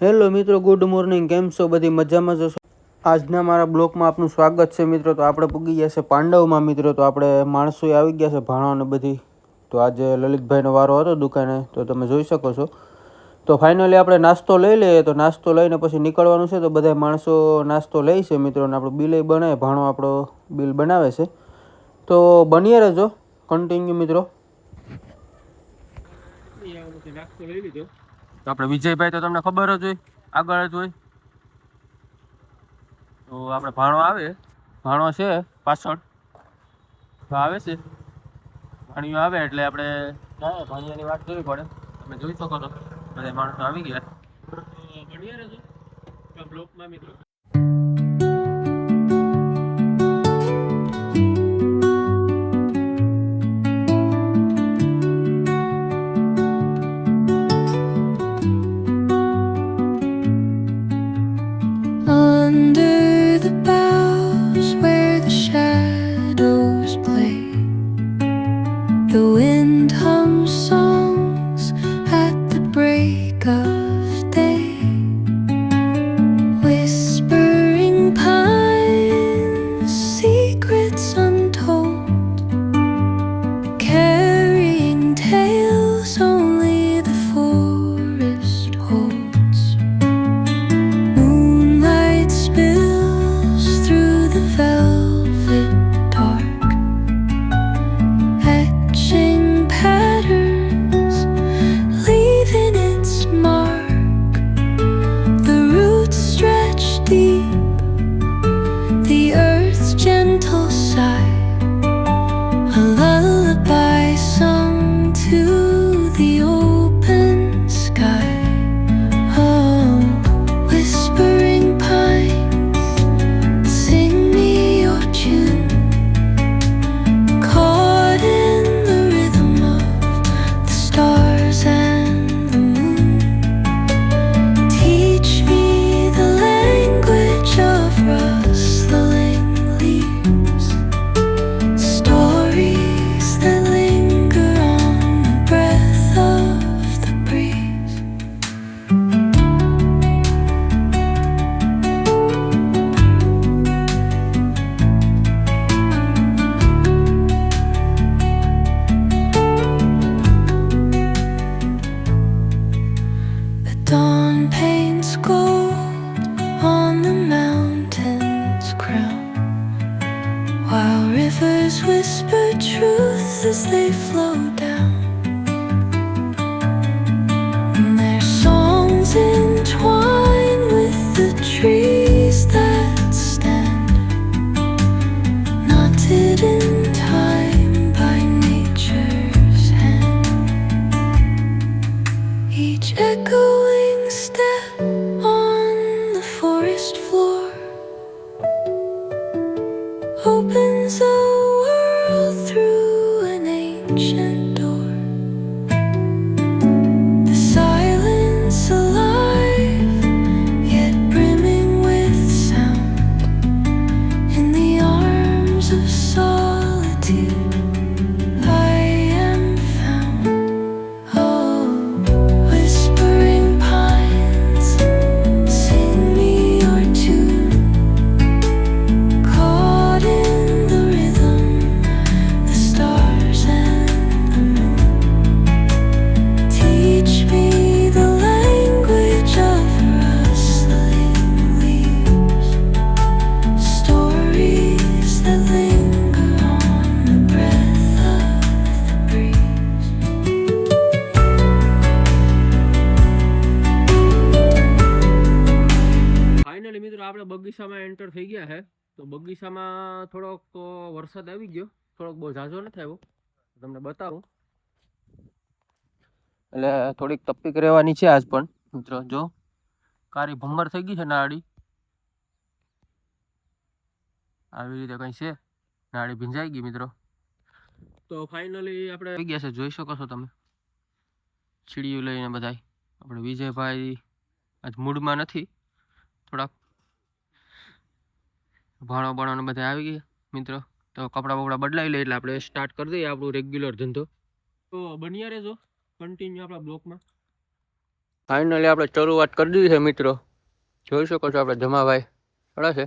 Hello મિત્રો, good morning. કેમ છો? બધી મજામાં જશો? આજના મારા બ્લોગમાં આપનું સ્વાગત છે મિત્રો. તો આપણે પૂગી ગયા છે પાંડવમાં મિત્રો. તો આપણે માણસો આવી ગયા છે, ભાણો ને બધી. તો આજે લલિતભાઈનો વારો હતો દુકાને, તો તમે જોઈ શકો છો. તો ફાઇનલી આપણે નાસ્તો લઈ લઈએ. તો નાસ્તો લઈને પછી નીકળવાનું છે. તો બધા માણસો નાસ્તો લે છે મિત્રો, ને આપણું બિલ બનાવે, ભાણો આપણો બિલ બનાવે છે. તો બનીએ રહેજો કન્ટિન્યુ મિત્રો. નાસ્તો લઈ લીધો. તો આપણે વિજયભાઈ તો તમને ખબર જ હોય, આગળ જ હોય. તો આપણે ભાણો આવે, ભાણો છે પાછળ તો આવે છે. ભાણિયો આવે એટલે આપણે જાય, ભાણિયાની વાત જોવી પડે. તમે જોઈ શકો છો બધા માણસો આવી ગયા. ભણ્યા રહેજો બ્લોકમાં મિત્રો. Under the boughs where the shadows play, the wind hums songs at the break of day. Whispering pines, secrets untold, carrying tales only the forest holds. Moonlight spills through the velvet dark, etching patterns, leaving its mark. The roots stretch deep, the earth's gentle sigh, a lullaby sung to the open sky. Oh, whispering pines, sing me your tune, caught in the rhythm of the stars and the moon. Teach me the language of rustling leaves, stories that linger on the breath of the breeze. The dawn paints gold on the mountain's crown, while rivers whisper truth as they flow down. And their songs entwine with the trees that stand, knotted in time by nature's hand. Each echoing step on the forest floor opens a world through an ancient door. The silence alive, yet brimming with sound. In the arms of solitude, I am found. Oh, whispering pines, sing me your tune, caught in the rhythm, the stars and the moon. Teach me the language of rustling leaves, stories that linger on the breath of the breeze. Finally મિત્રો આપણે બગીચામાં enter થઈ ગયા છે. તો બગીચામાં થોડોક વરસાદ આવી ગયો, થોડોક બહુ ઝાઝો નથી આવ્યો. તમને બતાવું એટલે થોડીક તકલીફ રહેવાની છે આજ પણ મિત્રો. જો કારી ભમર થઈ ગઈ છે નાળી, આવી રીતે કઈ છે, નાળી ભીંજાઈ ગઈ મિત્રો. તો ફાઇનલી આપણે આવી ગયા છે, જોઈ શકો છો તમે. છીડીયું લઈને બધાય આપણે વિજયભાઈ આજ મૂડમાં નથી, થોડાક ભાણો બાણો ને બધા આવી ગયા મિત્રો. તો કપડાં બપડા બદલાવી લે એટલે આપણે સ્ટાર્ટ કરી દઈએ આપણું રેગ્યુલર ધંધો. તો બન્યા રહેજો કન્ટિન્યુ આપણા બ્લોકમાં. ફાઇનલી આપણે શરૂઆત કરી દીધી છે મિત્રો. જોઈ શકો છો આપણે જમાભાઈ પડે છે.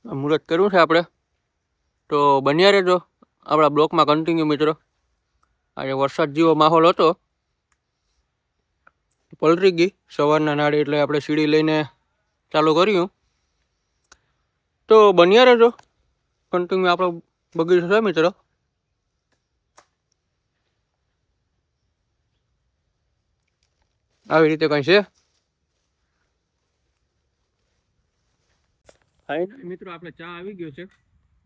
મુહૂર્ત કરવું છે આપણે, તો બન્યા રહેજો આપણા બ્લોકમાં કન્ટિન્યુ મિત્રો. આજે વરસાદ જેવો માહોલ હતો, પલરી ગઈ સવારના નાળે, એટલે આપણે સીડી લઈને ચાલુ કર્યું. તો બન્યા રહેજો કન્ટિન્યુ આપણો બગીચો છે મિત્રો. આવી રીતે કંઈ છે. મિત્રો આપણે ચા આવી ગયો છે,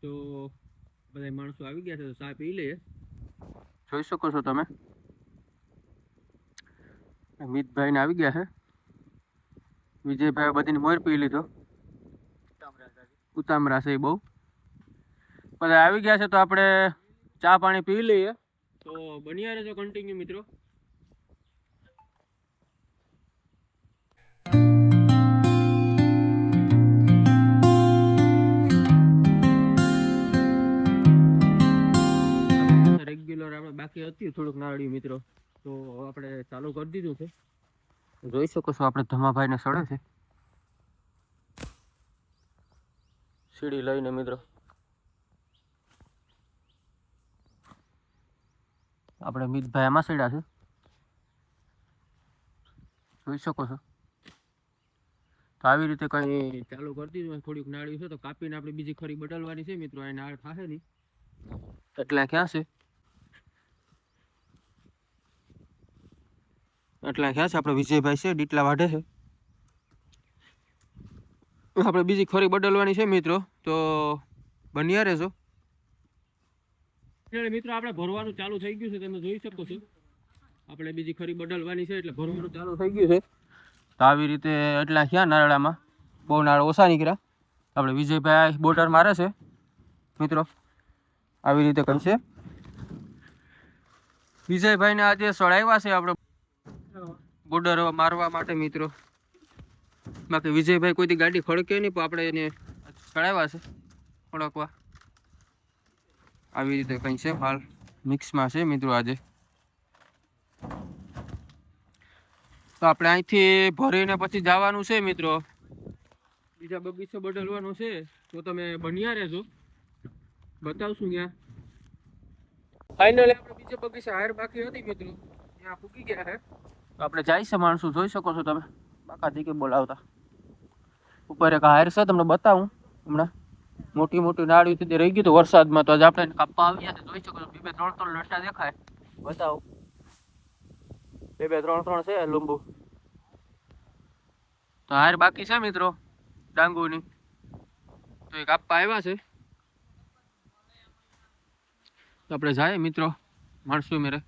તો બધા માણસો આવી ગયા છે, તો ચા પી લઈએ. જોઈ શકો છો તમે અમિતભાઈ ને આવી ગયા છે. વિજયભાઈ બધીને મોર પી લીધો. ઉતામરા છે બહુ બધા આવી ગયા છે, તો આપણે ચા પાણી પી લઈએ. તો બન્યા રહેજો કન્ટિન્યુ મિત્રો. રેગ્યુલર આપણે બાકી હતી થોડુંક નાળિયું મિત્રો, તો આપણે ચાલુ કરી દીધું છે. જોઈ શકો છો આપણે ધમાભાઈ ને સડે છે સીડી લઈને મિત્રો. આપણે મિતભાઈ આમાં સડ્યા છે, જોઈ શકો છો. તો આવી રીતે કઈ ચાલુ કરી દીધું. થોડીક નાળિયું છે, તો કાપીને આપણે બીજી ખરી બદલવાની છે મિત્રો. અહીં નાળ થશે નહીં એટલે ક્યાં છે, એટલે ક્યાં છે આપણે વિજયભાઈ છે ડીટલા વાઢે છે. આપણે બીજી ખરી બદલવાની છે મિત્રો, તો બન્યા રહેજો. મિત્રો આપણે ભરવાનું ચાલુ થઈ ગયું છે, તમે જોઈ શકો છો. આપણે બીજી ખરી બદલવાની છે એટલે ભરવાનું ચાલુ થઈ ગયું છે. તો આવી રીતે એટલા ક્યાં નારળામાં બહુ નાળ ઓછા નીકળ્યા. આપણે વિજયભાઈ બોર્ડર મારે છે મિત્રો. આવી રીતે કરશે વિજયભાઈને આજે સળાવ્યા છે આપણે બોર્ડર મારવા માટે મિત્રો. બાકી વિજયભાઈ કોઈથી ગાડી ખડકે નહીં, પણ આપણે એને ચડાવ્યા છે ખડકવા. આવી રીતે કંઈ છે, હાલ મિક્સમાં છે મિત્રો આજે. તો આપણે અહીંથી ભરીને પછી જવાનું છે મિત્રો, બીજા બગીચો બદલવાનો છે. તો તમે બન્યા રહેજો, બતાવશું ત્યાં. ફાઇનલી આપણે બીજો બગીચો હાયર બાકી હતી મિત્રો, ત્યાં પૂકી ગયા છે. આપણે જાય છે માણસો, જોઈ શકો છો તમે. બાકાથી કે બોલાવતા ઉપર એક હાયર છે, તમને બતાવું હમણાં. મોટી મોટી નાળીઓ સુધી રહી ગયું હતું વરસાદમાં, તો આજે આપણે કાપવા આવ્યા છે. જોઈ શકો છો 2-3 લટ્ટા દેખાય, બતાવો. 2-3 છે લીંબુ. તો હાયર બાકી છે મિત્રો ડાંગુની, તો એ કાપવા આવ્યા છે. તો આપણે જાય મિત્રો માણસો મેરે.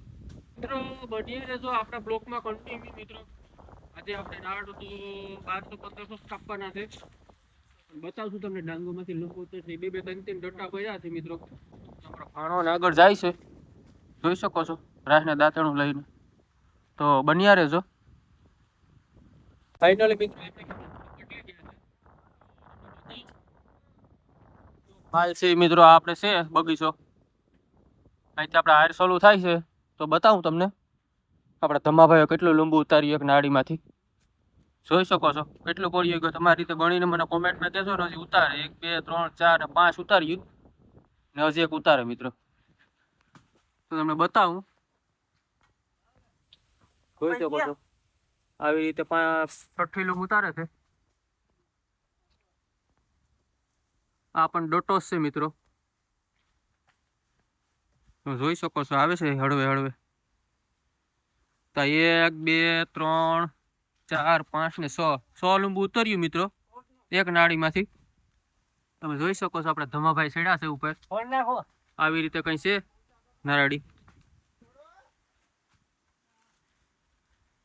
મિત્રો બની રહેજો આપણા બ્લોકમાં કન્ટિન્યુ મિત્રો. આજે આપણે નાળ તો 1200-1500 કાપવાના છે. બતાવશું તમને ડાંગોમાંથી લોકો તો 2-3 ડટ્ટા પડ્યા છે મિત્રો. આપણો ભાણો ને આગળ જાય છે, જોઈ શકો છો રાસના દાંતણું લઈને. તો બન્યા રહેજો. ફાઇનલી મિત્રો હાલ છે મિત્રો આપણે છે બગીચો. અહીંથી આપણે હાર ચાલુ થાય છે, તો બતાવું તમને. આપણે ધમાભાઈએ કેટલું લીંબુ ઉતાર્યું એક નાળીમાંથી, જોઈ શકો છો. કેટલું પડી ગયું તમારી રીતે ગણીને મને કોમેન્ટમાં કહેશો ને. હજી ઉતારે 1, 2, 3, 4 ને 5 ઉતાર્યું ને હજી એક ઉતારે મિત્રો. તો તમને બતાવું, જોઈ શકો છો. આવી રીતે 5 લીંબુ ઉતારે છે. આ પણ ડોટોસ છે મિત્રો, જોઈ શકો છો. આવે છે હળવે હળવે. તો 1, 2, 3, 4, 5 ને 100 લીંબુ ઉતર્યું મિત્રો એક નાળીમાંથી. તમે જોઈ શકો છો. આપણે ધમાભાઈ છેડ્યા છે ઉપર. આવી રીતે કઈ છે નારળી.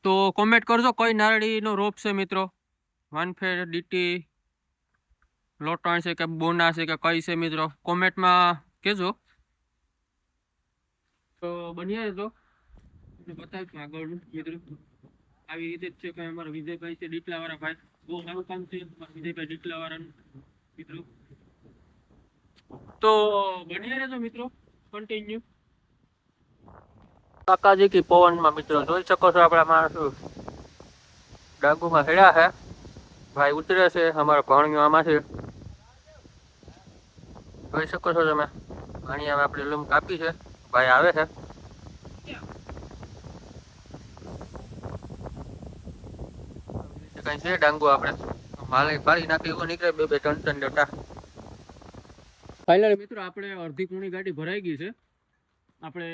તો કોમેન્ટ કરજો કઈ નારળીનો રોપ છે મિત્રો. વાનફેર, ડીટી, લોટણ છે કે બોના છે કે કઈ છે મિત્રો, કોમેન્ટમાં કહેજો. તો બન્યા તો બતાવીશું આગળ મિત્રો. આવી રીતે જ છે કે અમારા વિજયભાઈ છે ડીટલા વાળા ભાઈ, બહુ સારું કામ છે વિજયભાઈ ડીટલા વાળાનું મિત્રો. તો બન્યા રહેજો મિત્રો કન્ટિન્યુ. કાકાજી પવનમાં મિત્રો જોઈ શકો છો આપણા માણસો ડાંગુમાં હેડા છે. ભાઈ ઉતરે છે, અમારા ભાણિયો આમાં છે, જોઈ શકો છો તમે. ભાણિયા આપણે લૂમ કાપી છે, ભાઈ આવે છે. કઈ છે ડાંગુ આપણે માલે પાડી નાખી એવો નીકળે 2-3 ડટા. ફાઇનલી મિત્રો આપણે અડધી કુણી ગાડી ભરાઈ ગઈ છે. આપણે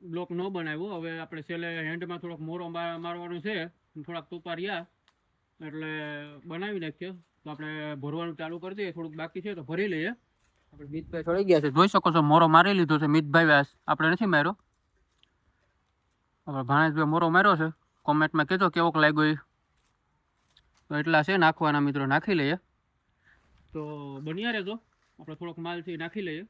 બ્લોક ન બનાવ્યો, હવે આપણે છેલ્લે હેન્ડમાં થોડોક મોરો મારવાનો છે, થોડાક ટૂંકા રહ્યા એટલે બનાવી નાખીએ. તો આપણે ભરવાનું ચાલુ કરી દઈએ, થોડુંક બાકી છે તો ભરી લઈએ. આપણે મિતભાઈ ચડી ગયા છે, જોઈ શકો છો મોરો મારી લીધો છે. મિતભાઈ વ્યાસ આપણે નથી માર્યો, આપણે ભાણેજભાઈ મોરો માર્યો છે. કોમેન્ટમાં કહેજો કેવોક લાગ્યો એ. તો એટલા છે નાખવાના મિત્રો, નાખી લઈએ. તો બન્યા રહેજો, આપણે થોડોક માલથી નાખી લઈએ.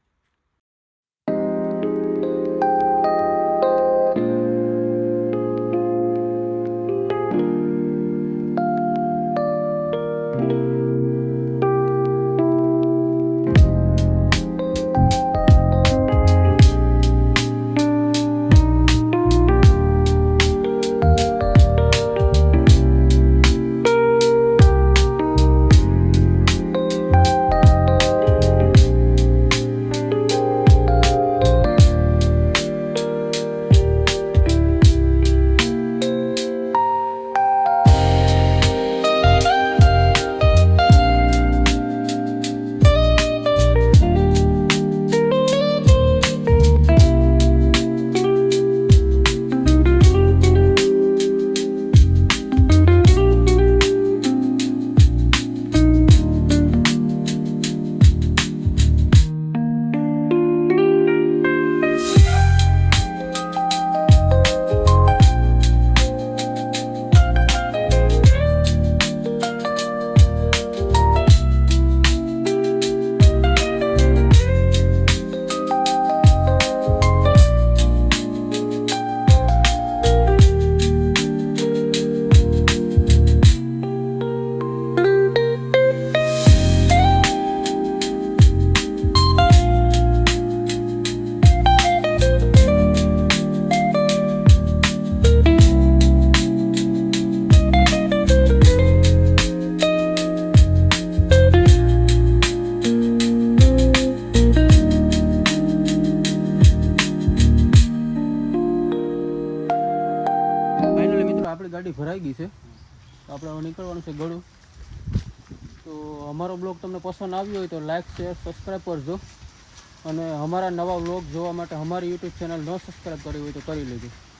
આપણી ગાડી ભરાઈ ગઈ છે, તો આપણે હવે નીકળવાનું છે ગળું. તો અમારો બ્લોગ તમને પસંદ આવ્યો હોય તો લાઇક શેર સબસ્ક્રાઈબ કરજો, અને અમારા નવા બ્લોગ જોવા માટે અમારી યુટ્યુબ ચેનલ ન સબસ્ક્રાઈબ કરી હોય તો કરી લેજો.